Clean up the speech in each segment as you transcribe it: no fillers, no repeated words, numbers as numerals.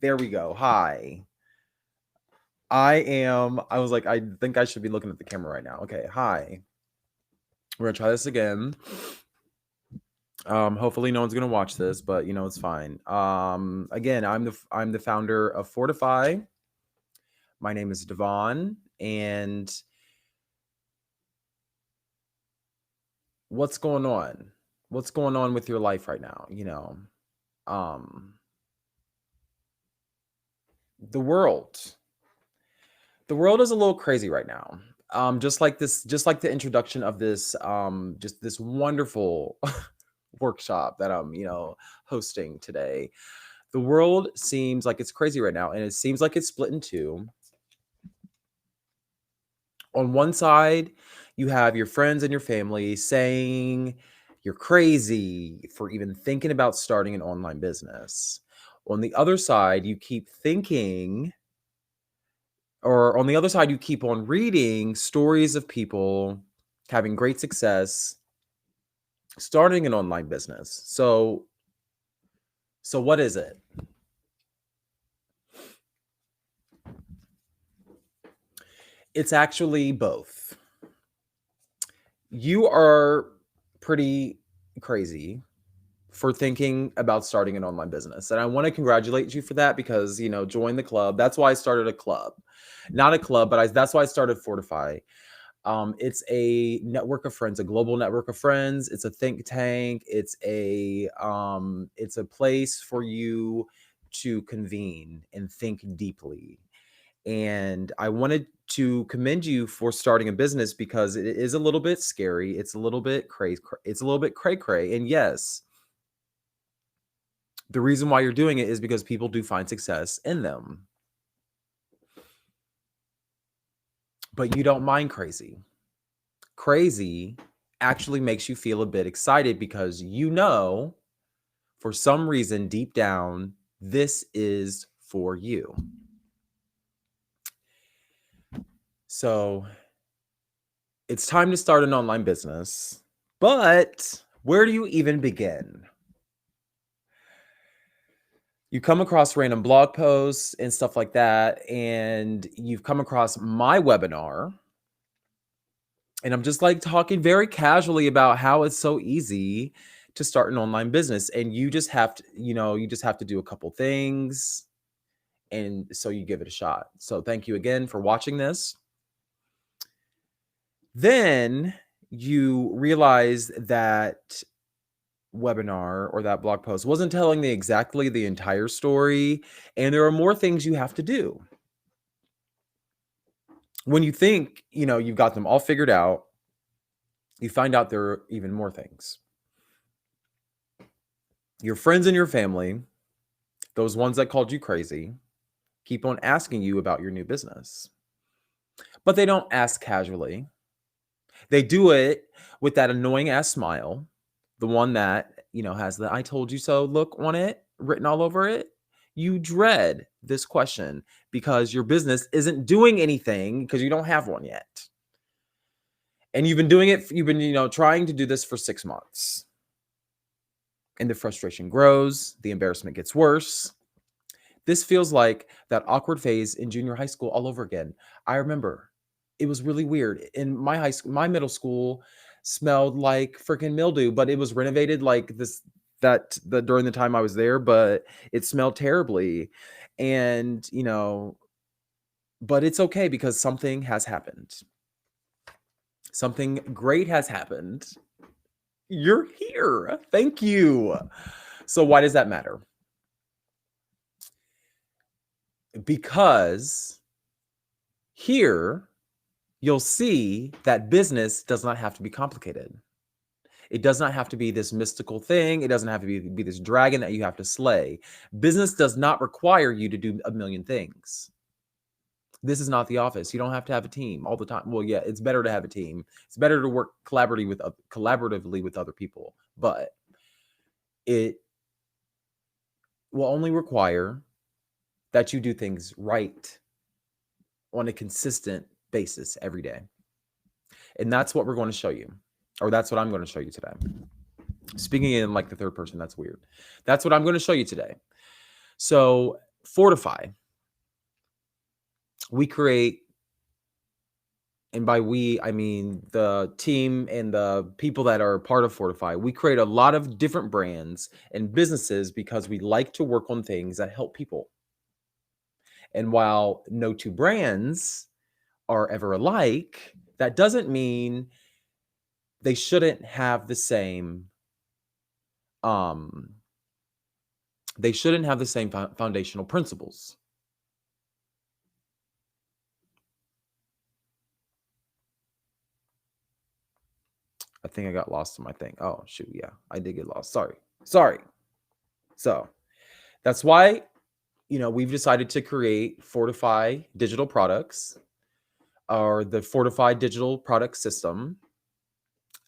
There we go. Hi. I was like, I think I should be looking at the camera right now. Okay. Hi. We're gonna try this again. Hopefully no one's gonna watch this, but it's fine. Again, I'm the founder of Fortify. My name is Devon, and what's going on? What's going on with your life right now? Um, the world. The world is a little crazy right now. Just like the introduction of this, just this wonderful workshop that I'm, hosting today. The world seems like it's crazy right now, and it seems like it's split in two. On one side, you have your friends and your family saying you're crazy for even thinking about starting an online business. On the other side, you keep thinking, or on the other side, you keep on reading stories of people having great success starting an online business. So what is it? It's actually both. You are pretty crazy for thinking about starting an online business. And I want to congratulate you for that because, join the club. That's why I started a club. Not a club, but that's why I started Fortify. It's a network of friends, a global network of friends. It's a think tank. It's a place for you to convene and think deeply. And I wanted to commend you for starting a business because it is a little bit scary. It's a little bit crazy. It's a little bit cray cray. And yes, the reason why you're doing it is because people do find success in them. But you don't mind crazy. Crazy actually makes you feel a bit excited because for some reason deep down, this is for you. So it's time to start an online business, but where do you even begin? You come across random blog posts and stuff like that, and you've come across my webinar. And I'm just like talking very casually about how it's so easy to start an online business. And you just have to, you just have to do a couple things. And so you give it a shot. So thank you again for watching this. Then you realize that webinar or that blog post wasn't telling exactly the entire story. And there are more things you have to do. When you think, you've got them all figured out, you find out there are even more things. Your friends and your family, those ones that called you crazy, keep on asking you about your new business. But they don't ask casually. They do it with that annoying ass smile, the one that, has the I told you so look on it written all over it. You dread this question because your business isn't doing anything because you don't have one yet. And you've been trying to do this for 6 months. And the frustration grows, the embarrassment gets worse. This feels like that awkward phase in junior high school all over again. I remember it was really weird. In my high school, my middle school smelled like freaking mildew, but it was renovated like during the time I was there, but it smelled terribly. And, but it's okay because something has happened. Something great has happened. You're here. Thank you. So why does that matter? Because here you'll see that business does not have to be complicated. It does not have to be this mystical thing. It doesn't have to be this dragon that you have to slay. Business does not require you to do a million things. This is not The Office. You don't have to have a team all the time. Well, yeah, it's better to have a team. It's better to work collaboratively with other people, but it will only require that you do things right on a consistent basis every day. And that's what we're going to show you, or that's what I'm going to show you today. Speaking in like the third person, that's weird. That's what I'm going to show you today. So Fortify. We create, and by we, I mean the team and the people that are part of Fortify. We create a lot of different brands and businesses because we like to work on things that help people. And while no two brands are ever alike, that doesn't mean they shouldn't have the same um foundational principles. I think I got lost in my thing. Oh shoot, yeah, I did get lost. Sorry. So that's why, we've decided to create Fortify Digital Products, or the Fortify Digital Product System.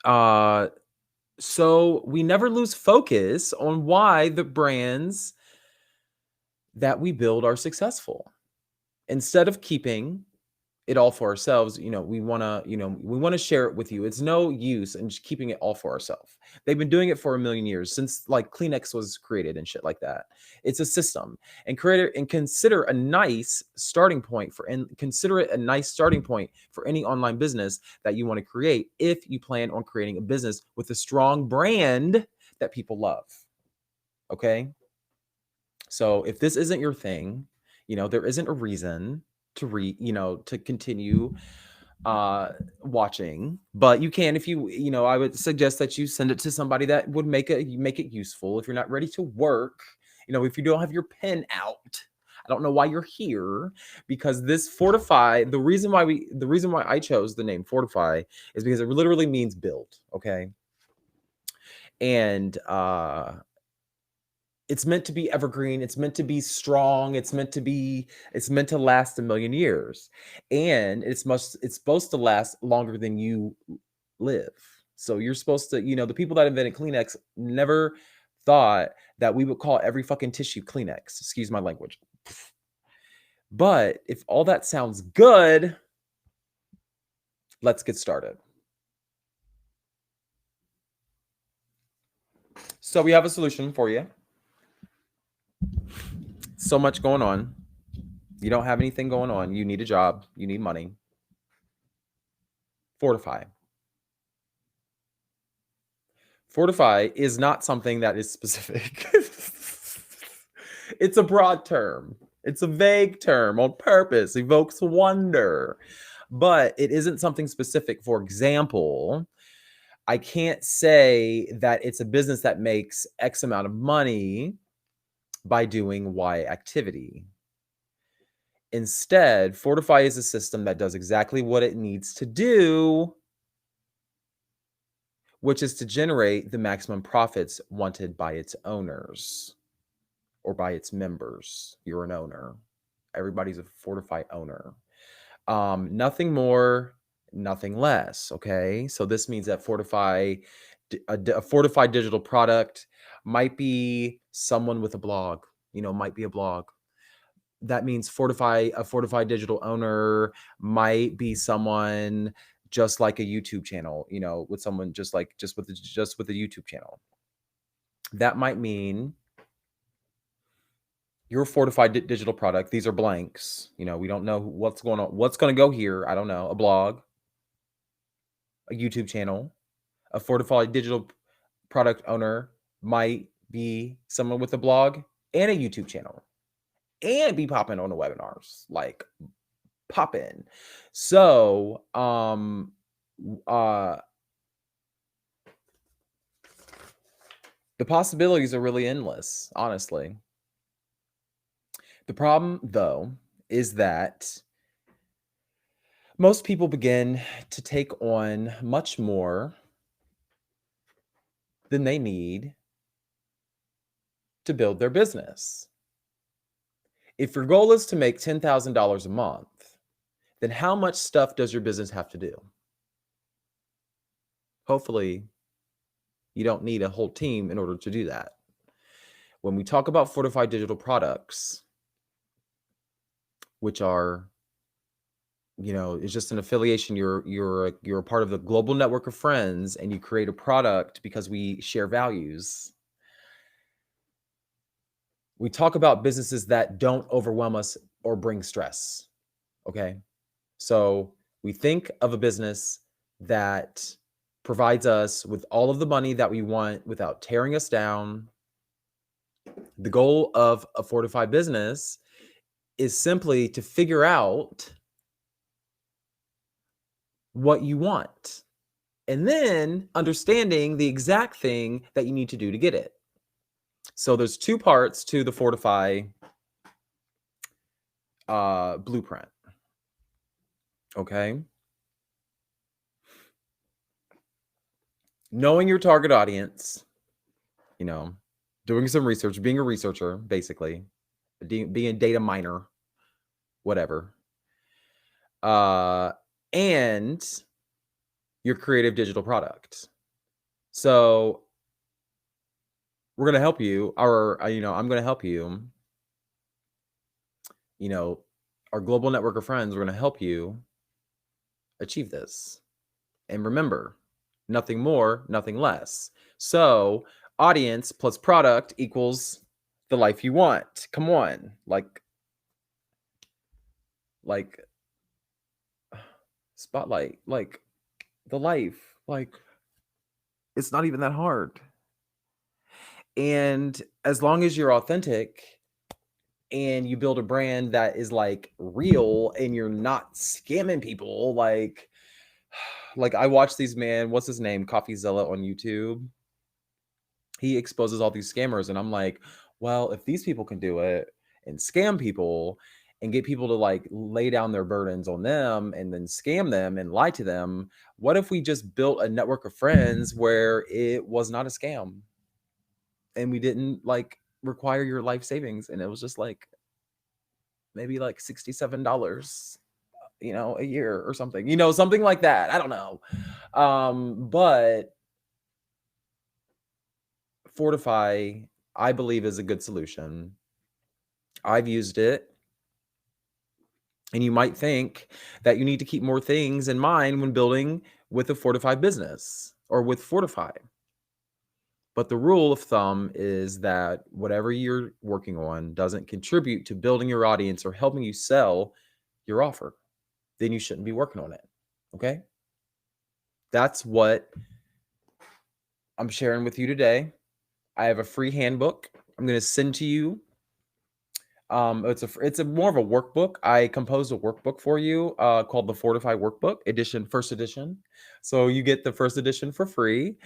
Uh, so we never lose focus on why the brands that we build are successful. Instead of keeping it all for ourselves, we want to share it with you. It's no use in just keeping it all for ourselves. They've been doing it for a million years, since like Kleenex was created and shit like that. It's a system, and consider a nice starting point for any online business that you want to create, if you plan on creating a business with a strong brand that people love. Okay? So if this isn't your thing, there isn't a reason to continue watching. But you can, if I would suggest that you send it to somebody that would make it useful. If you're not ready to work, if you don't have your pen out, I don't know why you're here, because this Fortify, the reason why I chose the name Fortify is because it literally means build. Okay. And it's meant to be evergreen. It's meant to be strong. It's meant to last a million years. And it's supposed to last longer than you live. So you're supposed to, the people that invented Kleenex never thought that we would call every fucking tissue Kleenex. Excuse my language. But if all that sounds good, let's get started. So we have a solution for you. So much going on. You don't have anything going on. You need a job. You need money. Fortify. Fortify is not something that is specific. It's a broad term. It's a vague term on purpose, evokes wonder, but it isn't something specific. For example, I can't say that it's a business that makes X amount of money by doing Y activity. Instead, Fortify is a system that does exactly what it needs to do, which is to generate the maximum profits wanted by its owners or by its members. You're an owner. Everybody's a Fortify owner. Nothing more, nothing less. Okay. So this means that a Fortify digital product might be someone with a blog, might be a blog. That means a Fortify digital owner might be someone just like a YouTube channel, with someone just with a YouTube channel. That might mean your Fortify digital product. These are blanks. We don't know what's going on, what's going to go here. I don't know. A blog, a YouTube channel, a Fortify digital product owner might be someone with a blog and a YouTube channel, and be popping on the webinars, like popping. So, the possibilities are really endless, honestly. The problem, though, is that most people begin to take on much more than they need to build their business. If your goal is to make $10,000 a month, then how much stuff does your business have to do? Hopefully, you don't need a whole team in order to do that. When we talk about Fortify digital products, which are, it's just an affiliation. You're a part of the global network of friends, and you create a product because we share values. We talk about businesses that don't overwhelm us or bring stress. Okay. So we think of a business that provides us with all of the money that we want without tearing us down. The goal of a fortified business is simply to figure out what you want and then understanding the exact thing that you need to do to get it. So there's two parts to the fortify blueprint. Okay. Knowing your target audience, you know, doing some research, being a researcher, basically, being a data miner, whatever. And your creative digital product. So we're going to help you, or, I'm going to help you, our global network of friends, we're going to help you achieve this. And remember, nothing more, nothing less. So audience plus product equals the life you want. Come on. Like spotlight, like the life, like it's not even that hard. And as long as you're authentic and you build a brand that is like real and you're not scamming people, like I watch these what's his name? CoffeeZilla on YouTube. He exposes all these scammers and I'm like, well, if these people can do it and scam people and get people to like lay down their burdens on them and then scam them and lie to them, what if we just built a network of friends where it was not a scam and we didn't like require your life savings and it was just like maybe like $67 a year or something, something like that. I don't know. But Fortify, I believe, is a good solution. I've used it. And you might think that you need to keep more things in mind when building with a Fortify business or with Fortify. But the rule of thumb is that whatever you're working on doesn't contribute to building your audience or helping you sell your offer, then you shouldn't be working on it. Okay? That's what I'm sharing with you today. I have a free handbook I'm going to send to you. It's a more of a workbook. I composed a workbook for you called the Fortify Workbook Edition, first edition. So you get the first edition for free,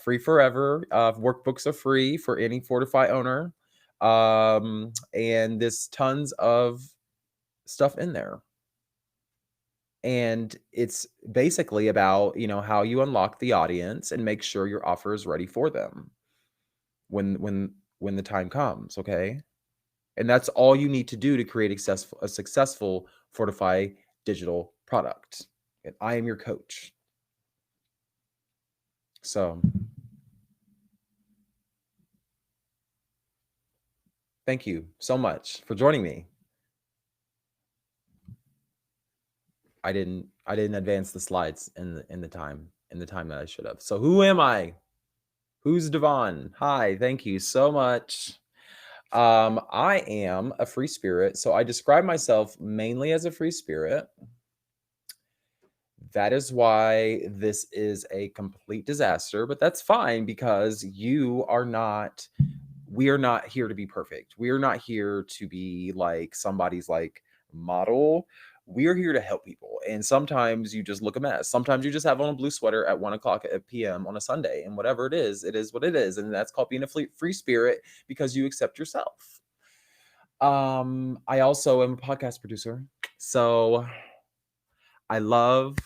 free forever. Workbooks are free for any Fortify owner, and there's tons of stuff in there. And it's basically about how you unlock the audience and make sure your offer is ready for them when the time comes. Okay. And that's all you need to do to create a successful Fortify digital product. And I am your coach. So thank you so much for joining me. I didn't advance the slides in the time that I should have. So who am I? Who's Devon? Hi, thank you so much. I am a free spirit. So I describe myself mainly as a free spirit. That is why this is a complete disaster, but that's fine because we are not here to be perfect. We are not here to be like somebody's like model. We are here to help people. And sometimes you just look a mess. Sometimes you just have on a blue sweater at 1:00 p.m. on a Sunday. And whatever it is what it is. And that's called being a free spirit because you accept yourself. I also am a podcast producer. So I love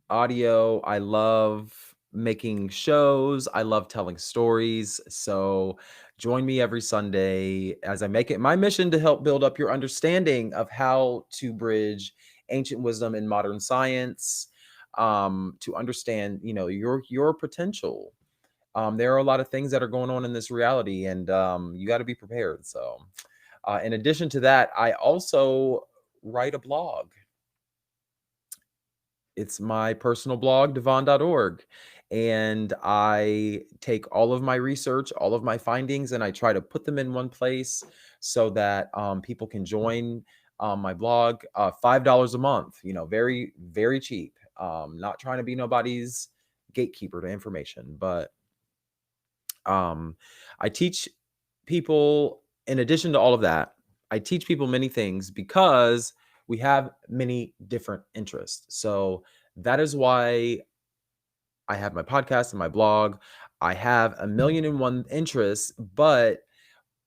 audio. I love making shows. I love telling stories. So join me every Sunday as I make it my mission to help build up your understanding of how to bridge ancient wisdom and modern science, to understand, your potential. There are a lot of things that are going on in this reality, and you got to be prepared. So, in addition to that, I also write a blog. It's my personal blog, devon.org. and I take all of my research, all of my findings, and I try to put them in one place so that people can join my blog. $5 a month, very, very cheap. Not trying to be nobody's gatekeeper to information, but um, I teach people, in addition to all of that, I teach people many things because we have many different interests. So that is why I have my podcast and my blog. I have a million and one interests, but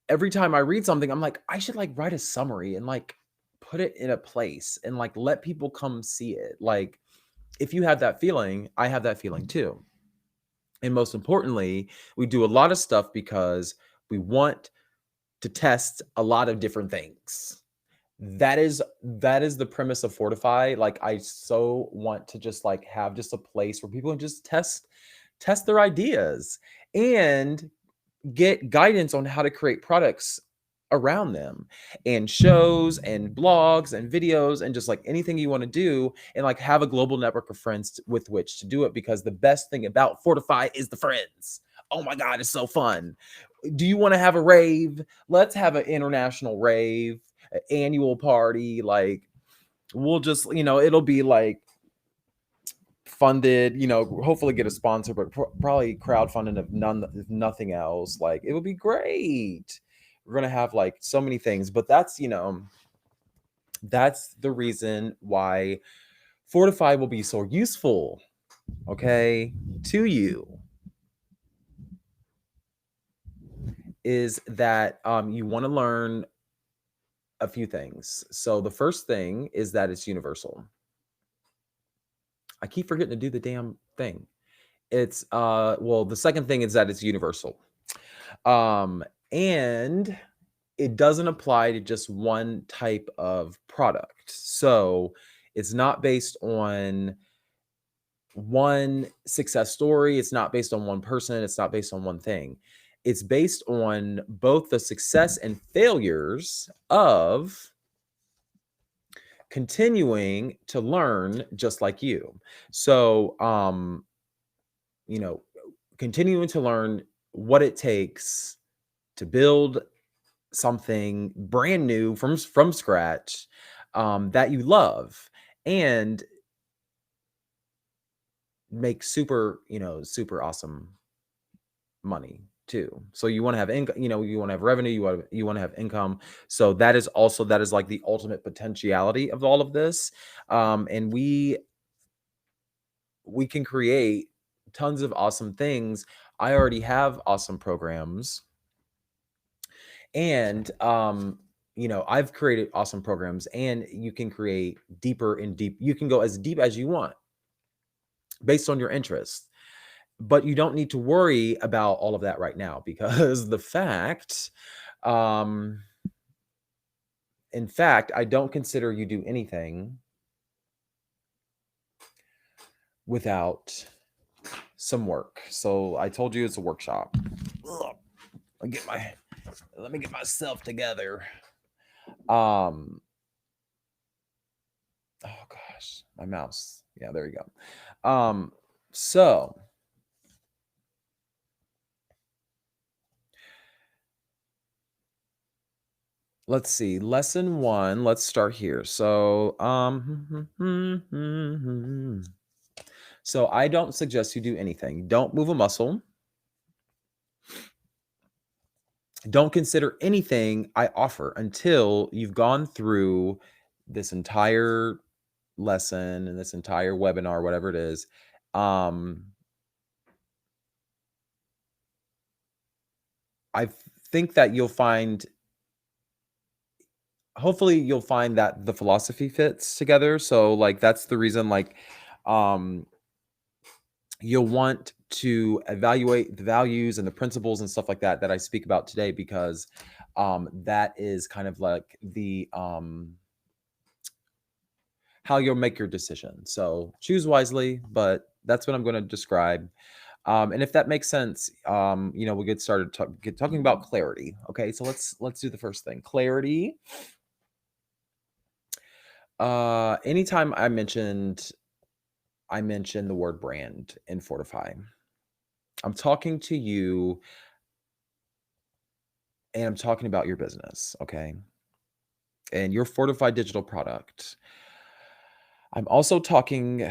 every time I read something, I'm like, I should like write a summary and like put it in a place and like let people come see it. Like, if you have that feeling, I have that feeling too. And most importantly, we do a lot of stuff because we want to test a lot of different things. That is the premise of Fortify. Like, I so want to just like have just a place where people can just test their ideas and get guidance on how to create products around them, and shows and blogs and videos and just like anything you want to do, and like have a global network of friends with which to do it, because the best thing about Fortify is the friends. Oh my god, it's so fun. Do you want to have a rave? Let's have an international rave, an annual party. Like, we'll just, it'll be like funded, hopefully get a sponsor, but probably crowdfunded if nothing else. Like, it would be great. We're gonna have like so many things, but that's the reason why Fortify will be so useful, okay, to you, is that you want to learn a few things. So the first thing is that it's universal. I keep forgetting to do the damn thing. It's well, the second thing is that it's universal. And it doesn't apply to just one type of product. So it's not based on one success story. It's not based on one person. It's not based on one thing. It's based on both the success and failures of continuing to learn just like you. So, you know, continuing to learn what it takes to build something brand new from scratch, that you love, and make super awesome money too. So you want to have income, you want to have revenue, you want to have income. So that is like the ultimate potentiality of all of this. And we can create tons of awesome things. I already have awesome programs, and I've created awesome programs, and you can create deeper and deep. You can go as deep as you want based on your interests, but you don't need to worry about all of that right now, because um in fact, I don't consider you do anything without some work. So I told you it's a workshop. Ugh. Let me get myself together. Um oh gosh, my mouse. Yeah, there you go. So let's see. Lesson 1, let's start here. So, so I don't suggest you do anything. Don't move a muscle. Don't consider anything I offer until you've gone through this entire lesson and this entire webinar, whatever it is. I think that hopefully you'll find that the philosophy fits together. So like, that's the reason, like, um, you'll want to evaluate the values and the principles and stuff like that I speak about today, because that is kind of like the how you'll make your decision. So choose wisely, but that's what I'm going to describe. And if that makes sense, we'll get started talking about clarity. Okay, so let's do the first thing. Clarity. Anytime I mentioned I mention the word brand and fortify. I'm talking to you and I'm talking about your business, okay? And your fortified digital product. I'm also talking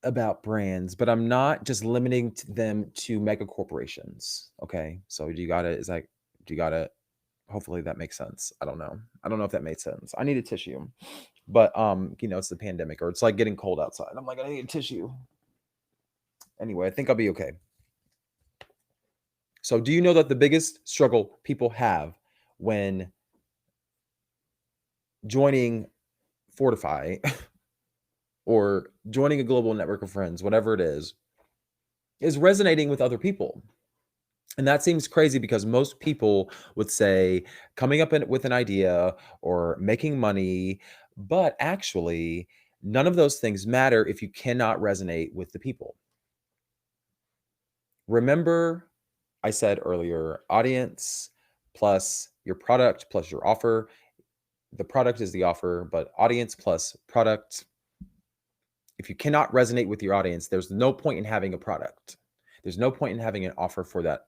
about brands, but I'm not just limiting them to mega corporations, okay? So do you gotta hopefully that makes sense. I don't know. I don't know if that made sense. I need a tissue. But it's the pandemic or it's like getting cold outside. I'm like, I need a tissue. Anyway, I think I'll be okay. So, do you know that the biggest struggle people have when joining Fortify or joining a global network of friends, whatever it is resonating with other people? And that seems crazy because most people would say coming up with an idea or making money, but actually, none of those things matter if you cannot resonate with the people. Remember, I said earlier, audience plus your product plus your offer. The product is the offer, but audience plus product. If you cannot resonate with your audience, there's no point in having a product. There's no point in having an offer for that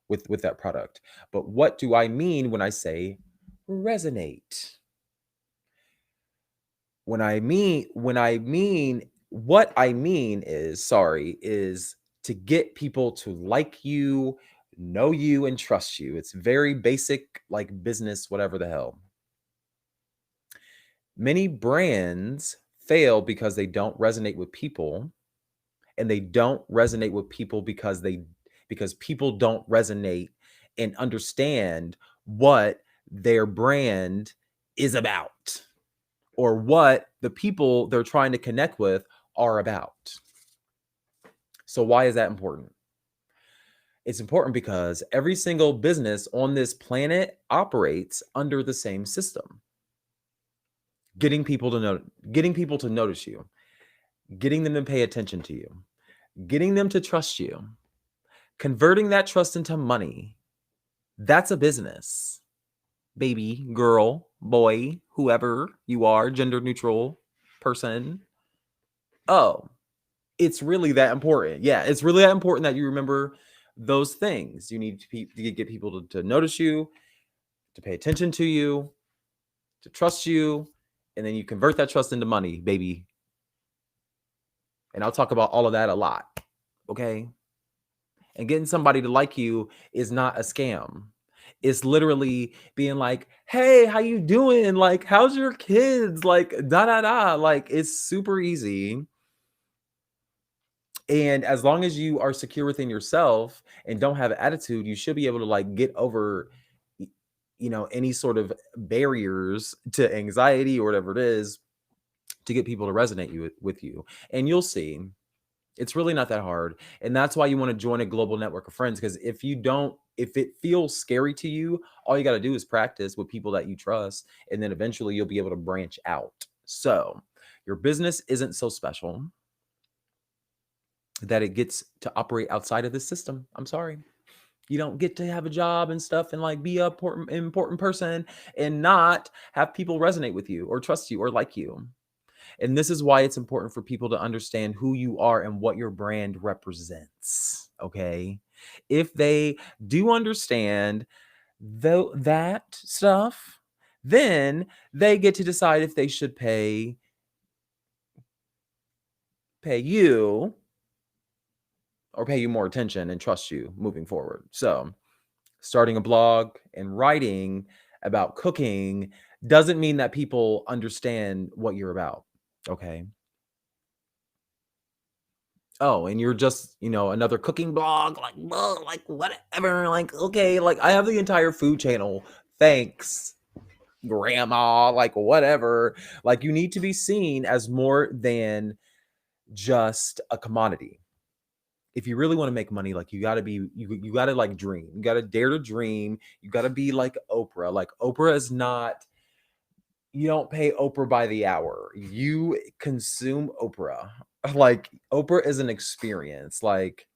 with that product. But what do I mean when I say resonate? What I mean is to get people to like you, know you, and trust you. It's very basic, like business, whatever the hell. Many brands fail because they don't resonate with people, and they don't resonate with people because people don't resonate and understand what their brand is about or what the people they're trying to connect with are about. So why is that important? It's important because every single business on this planet operates under the same system. Getting people to notice you, getting them to pay attention to you, getting them to trust you, converting that trust into money. That's a business. Baby, girl, boy, whoever you are, gender neutral person. Oh, it's really that important. Yeah, it's really that important that you remember those things. You need to get people to notice you, to pay attention to you, to trust you, and then you convert that trust into money, baby. And I'll talk about all of that a lot. Okay? And getting somebody to like you is not a scam. It's literally being like, "Hey, how you doing? Like, how's your kids? Like, da da da." Like, it's super easy. And as long as you are secure within yourself and don't have attitude, you should be able to like get over any sort of barriers to anxiety or whatever it is to get people to resonate with you. And you'll see it's really not that hard. And that's why you want to join a global network of friends. Because if it feels scary to you, all you got to do is practice with people that you trust. And then eventually you'll be able to branch out. So your business isn't so special that it gets to operate outside of this system. I'm sorry. You don't get to have a job and stuff and like be a important person and not have people resonate with you or trust you or like you. And this is why it's important for people to understand who you are and what your brand represents. Okay. If they do understand that stuff, then they get to decide if they should pay you or pay you more attention and trust you moving forward. So, starting a blog and writing about cooking doesn't mean that people understand what you're about. Okay. Oh, and you're just, another cooking blog, like, "Ugh, like whatever, like, okay, like I have the entire food channel. Thanks, grandma, like whatever." Like you need to be seen as more than just a commodity. If you really want to make money, like you gotta like dream. You gotta dare to dream. You gotta be like Oprah. Like Oprah is not, you don't pay Oprah by the hour. You consume Oprah. Like Oprah is an experience. Like,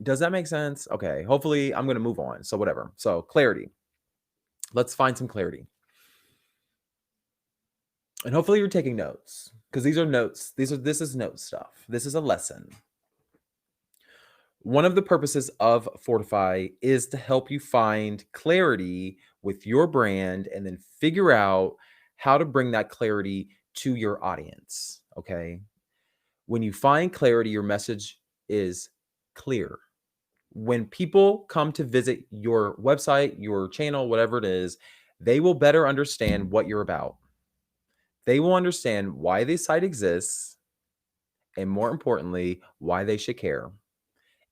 does that make sense? Okay. Hopefully I'm gonna move on. So whatever. So clarity. Let's find some clarity. And hopefully you're taking notes. because these are notes. This is note stuff. This is a lesson. One of the purposes of Fortify is to help you find clarity with your brand and then figure out how to bring that clarity to your audience. Okay. When you find clarity, your message is clear. When people come to visit your website, your channel, whatever it is, they will better understand what you're about. They will understand why this site exists and, more importantly, why they should care.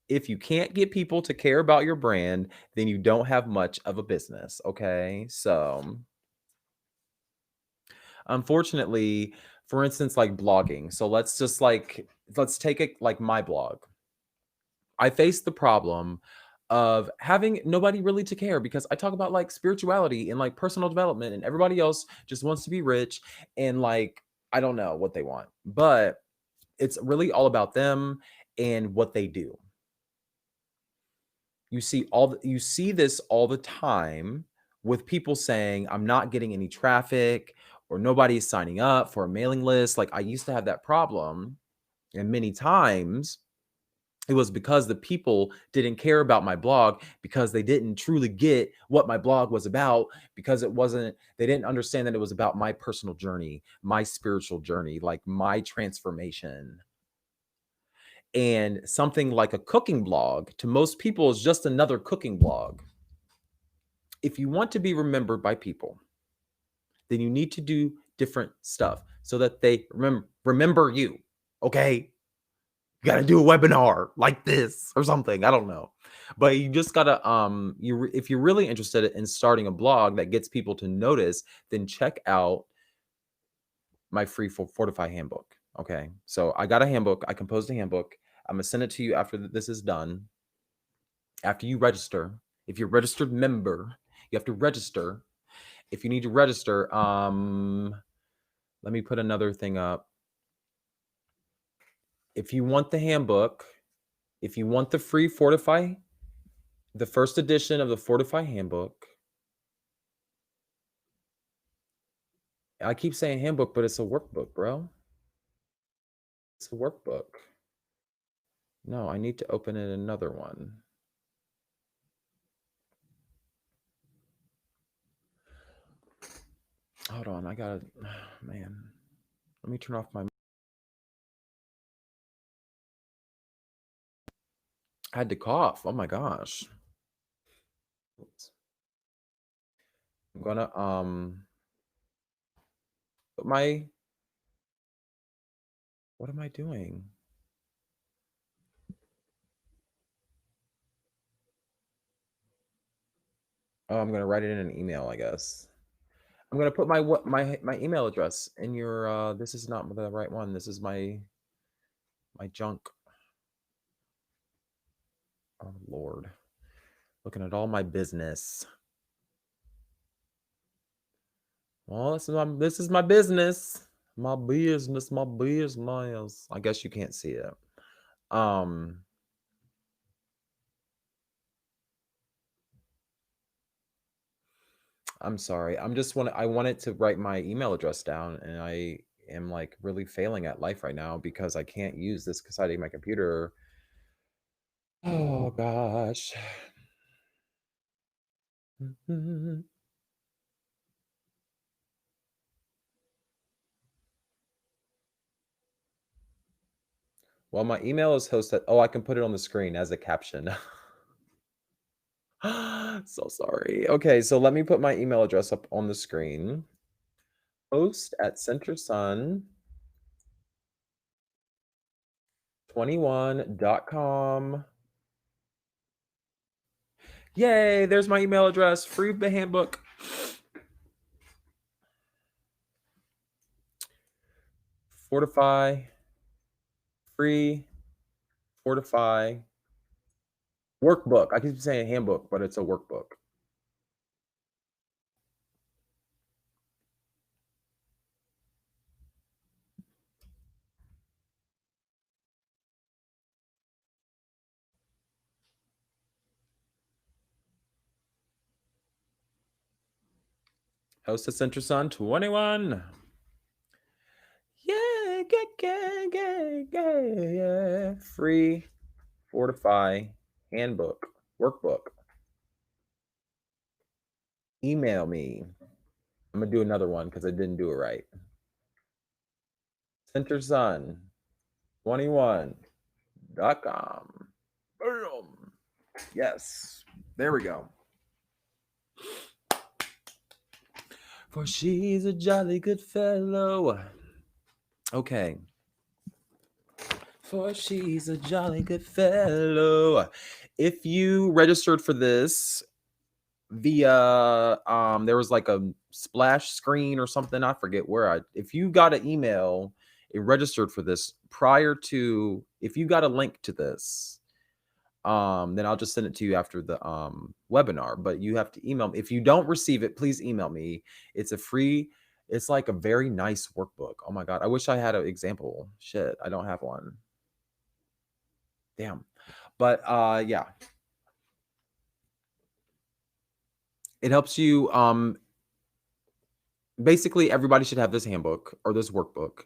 If you can't get people to care about your brand, then you don't have much of a business. Okay. So, unfortunately, for instance, like blogging. So, let's take it like my blog. I faced the problem of having nobody really to care because I talk about like spirituality and like personal development, and everybody else just wants to be rich and like, I don't know what they want, but it's really all about them and what they do. You see this all the time with people saying, "I'm not getting any traffic," or "Nobody's signing up for a mailing list." Like, I used to have that problem, and many times it was because the people didn't care about my blog because they didn't truly get what my blog was about, because they didn't understand that it was about my personal journey, my spiritual journey, like my transformation. And something like a cooking blog to most people is just another cooking blog. If you want to be remembered by people, then you need to do different stuff so that they remember you. Okay? You got to do a webinar like this or something. I don't know. But you just got to if you're really interested in starting a blog that gets people to notice, then check out my free Fortify handbook. Okay? So I got a handbook. I composed a handbook. I'm going to send it to you after this is done. After you register, if you're a registered member, you have to register. If you need to register, let me put another thing up. If you want the handbook, if you want the free Fortify, the first edition of the Fortify handbook, I keep saying handbook, but it's a workbook, bro. It's a workbook. No, I need to open in another one. Hold on, I gotta, man. Let me turn off my. I had to cough. Oh my gosh. Oops. I'm gonna put my. What am I doing? Oh, I'm gonna write it in an email, I guess. I'm gonna put my email address in your. This is not the right one. This is my junk. Oh Lord, looking at all my business. Well, this is my business. My business, my business. I guess you can't see it. Um, I'm sorry. I wanted to write my email address down, and I am like really failing at life right now because I can't use this side of my computer. Oh gosh. Well, my email is hosted. Oh, I can put it on the screen as a caption. So sorry. Okay, so let me put my email address up on the screen. Host at centersun21.com. Yay, there's my email address. Free the handbook. Fortify. Free. Fortify. Workbook. I keep saying handbook, but it's a workbook. Host at CenterSun 21. Yay! Yeah. Free Fortify handbook, workbook. Email me. I'm gonna do another one because I didn't do it right. CenterSun21.com. Boom. Yes. There we go. For she's a jolly good fellow. Okay. For she's a jolly good fellow. If you registered for this via there was like a splash screen or something, I forget where if you got an email and registered for this prior to, if you got a link to this, then I'll just send it to you after the webinar, but you have to email me. If you don't receive it, please email me. It's a free, it's like a very nice workbook. Oh my god, I wish I had an example. Shit, I don't have one. Damn. But yeah, it helps you. Basically everybody should have this handbook or this workbook.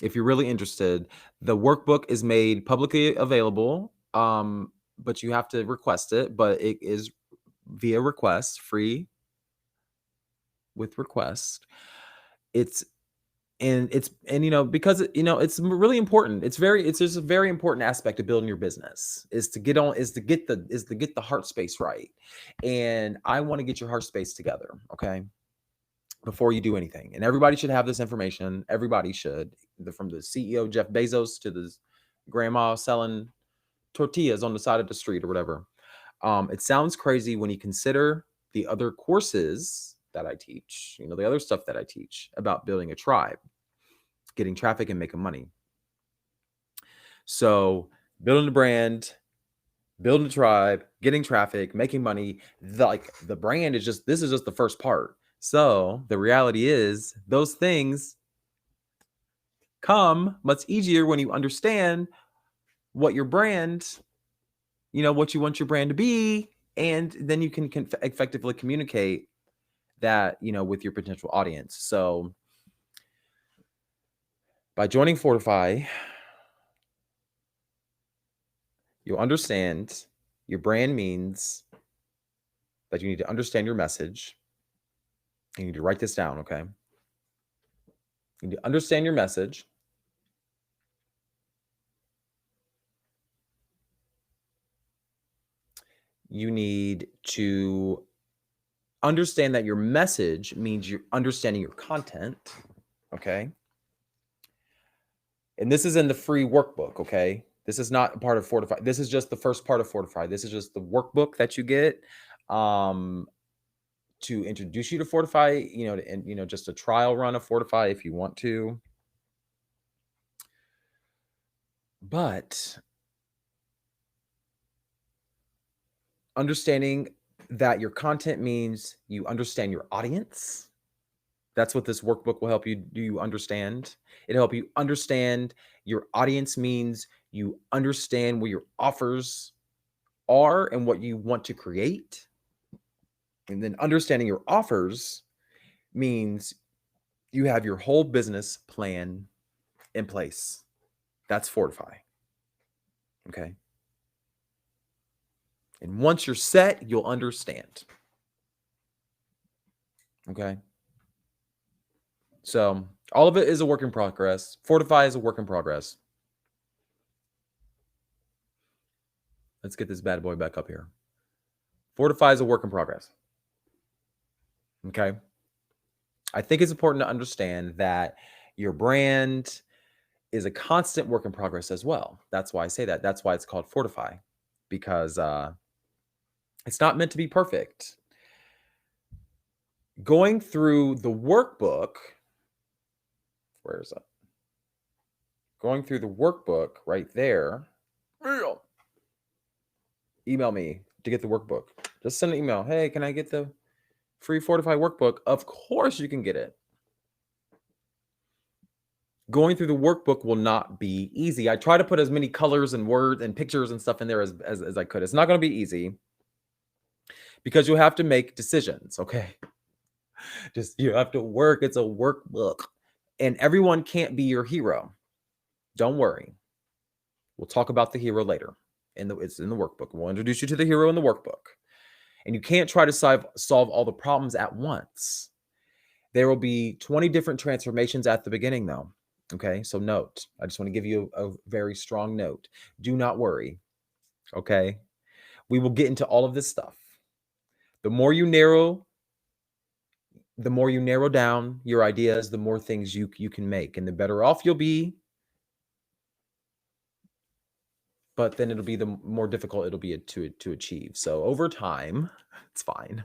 If you're really interested, the workbook is made publicly available, but you have to request it, but it is via request, free with request. It's because it's really important. It's just a very important aspect of building your business is to get the heart space right. And I want to get your heart space together, okay? Before you do anything. And everybody should have this information. Everybody should, from the CEO Jeff Bezos to the grandma selling tortillas on the side of the street or whatever. It sounds crazy when you consider the other courses that I teach, the other stuff that I teach about building a tribe, getting traffic and making money. So building a brand, building a tribe, getting traffic, making money, the brand is this is just the first part. So the reality is those things come much easier when you understand what your brand, what you want your brand to be, and then you can effectively communicate that, with your potential audience. So by joining Fortify, you'll understand your brand means that you need to understand your message. You need to write this down, okay? You need to understand your message. You need to understand that your message means you're understanding your content, okay? And this is in the free workbook, okay? This is not a part of Fortify. This is just the first part of Fortify. This is just the workbook that you get to introduce you to Fortify, and just a trial run of Fortify if you want to. But understanding that your content means you understand your audience. That's what this workbook will help you do. You understand. It'll help you understand your audience means you understand what your offers are and what you want to create. And then understanding your offers means you have your whole business plan in place. That's Fortify. Okay. And once you're set, you'll understand. Okay. So all of it is a work in progress. Fortify is a work in progress. Let's get this bad boy back up here. Fortify is a work in progress. Okay. I think it's important to understand that your brand is a constant work in progress as well. That's why I say that. That's why it's called Fortify, because it's not meant to be perfect. Going through the workbook, where is it? Going through the workbook right there. Email me to get the workbook. Just send an email. Hey, can I get the free Fortify workbook? Of course you can get it. Going through the workbook will not be easy. I try to put as many colors and words and pictures and stuff in there as I could. It's not going to be easy because you'll have to make decisions, okay? You have to work. It's a workbook. And everyone can't be your hero. Don't worry. We'll talk about the hero later. It's in the workbook. We'll introduce you to the hero in the workbook. And you can't try to solve all the problems at once. There will be 20 different transformations at the beginning, though. Okay, so note. I just want to give you a very strong note. Do not worry. Okay, we will get into all of this stuff. The more you narrow down your ideas, the more things you can make, and the better off you'll be. But then it'll be the more difficult it'll be to achieve. So over time, it's fine.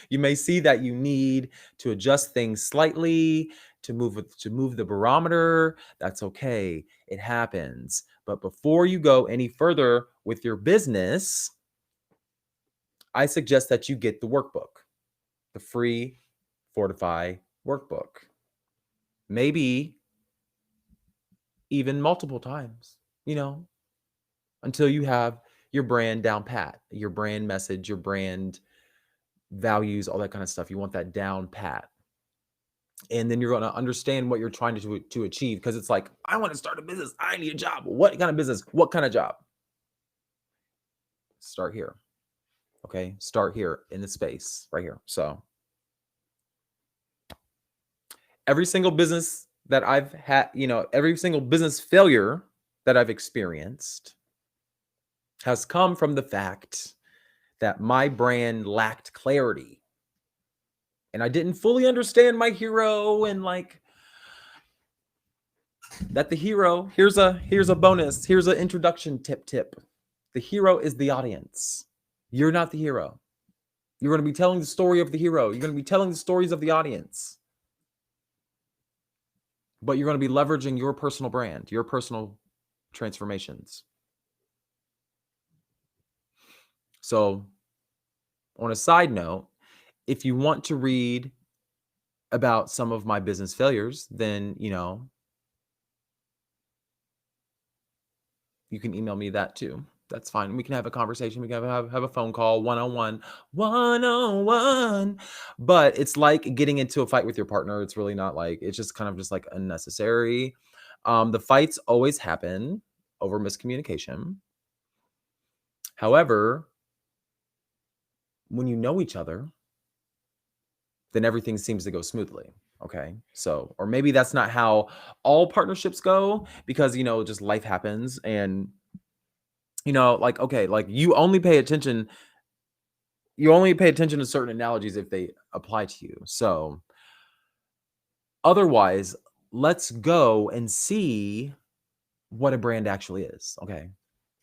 You may see that you need to adjust things slightly to move the barometer. That's okay. It happens. But before you go any further with your business, I suggest that you get the workbook, the free Fortify workbook. Maybe even multiple times, until you have your brand down pat, your brand message, your brand values, all that kind of stuff. You want that down pat. And then you're going to understand what you're trying to achieve, because it's like, I want to start a business. I need a job. What kind of business? What kind of job? Start here. Okay. Start here in the space right here. So every single business that I've had, every single business failure that I've experienced has come from the fact that my brand lacked clarity. And I didn't fully understand my hero, and like that the hero, here's a bonus, here's an introduction tip. The hero is the audience. You're not the hero. You're going to be telling the story of the hero. You're going to be telling the stories of the audience. But you're going to be leveraging your personal brand, your personal transformations. So, on a side note, if you want to read about some of my business failures, then, you can email me that too. That's fine. We can have a conversation. We can have a phone call, one-on-one. But it's like getting into a fight with your partner. It's really not like, it's just kind of just like unnecessary. The fights always happen over miscommunication. However, when you know each other, then everything seems to go smoothly. Okay. So, or maybe that's not how all partnerships go, because, just life happens, and, like, okay, like you only pay attention to certain analogies if they apply to you. So otherwise, let's go and see what a brand actually is. Okay.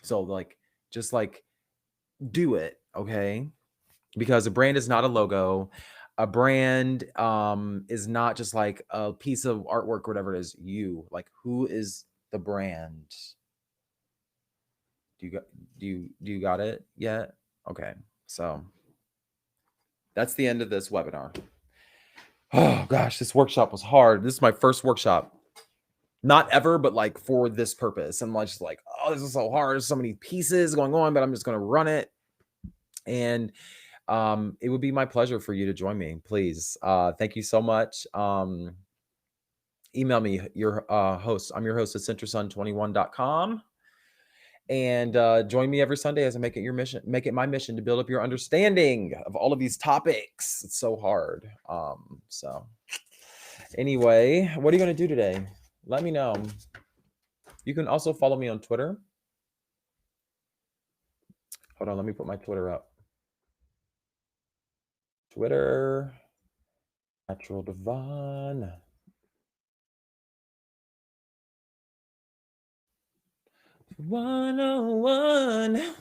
So like, just like do it. Okay. Because a brand is not a logo. A brand is not just like a piece of artwork or whatever it is. Like, who is the brand? Do you got it yet? Okay. So that's the end of this webinar. Oh gosh, this workshop was hard. This is my first workshop. Not ever, but like for this purpose. I'm just like, oh, this is so hard. There's so many pieces going on, but I'm just going to run it. And it would be my pleasure for you to join me, please. Thank you so much. Email me your host. I'm your host at centersun21.com. And join me every Sunday as I make it my mission to build up your understanding of all of these topics. It's so hard. So anyway, what are you going to do today? Let me know. You can also follow me on Twitter. Hold on, let me put my Twitter up. Twitter, Natural Devon. #101.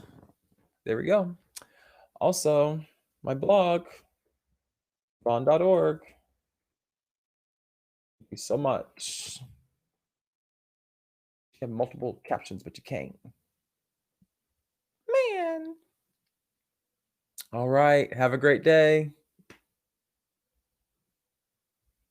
There we go. Also, my blog, ron.org. Thank you so much. You have multiple captions, but you can't. Man. All right. Have a great day.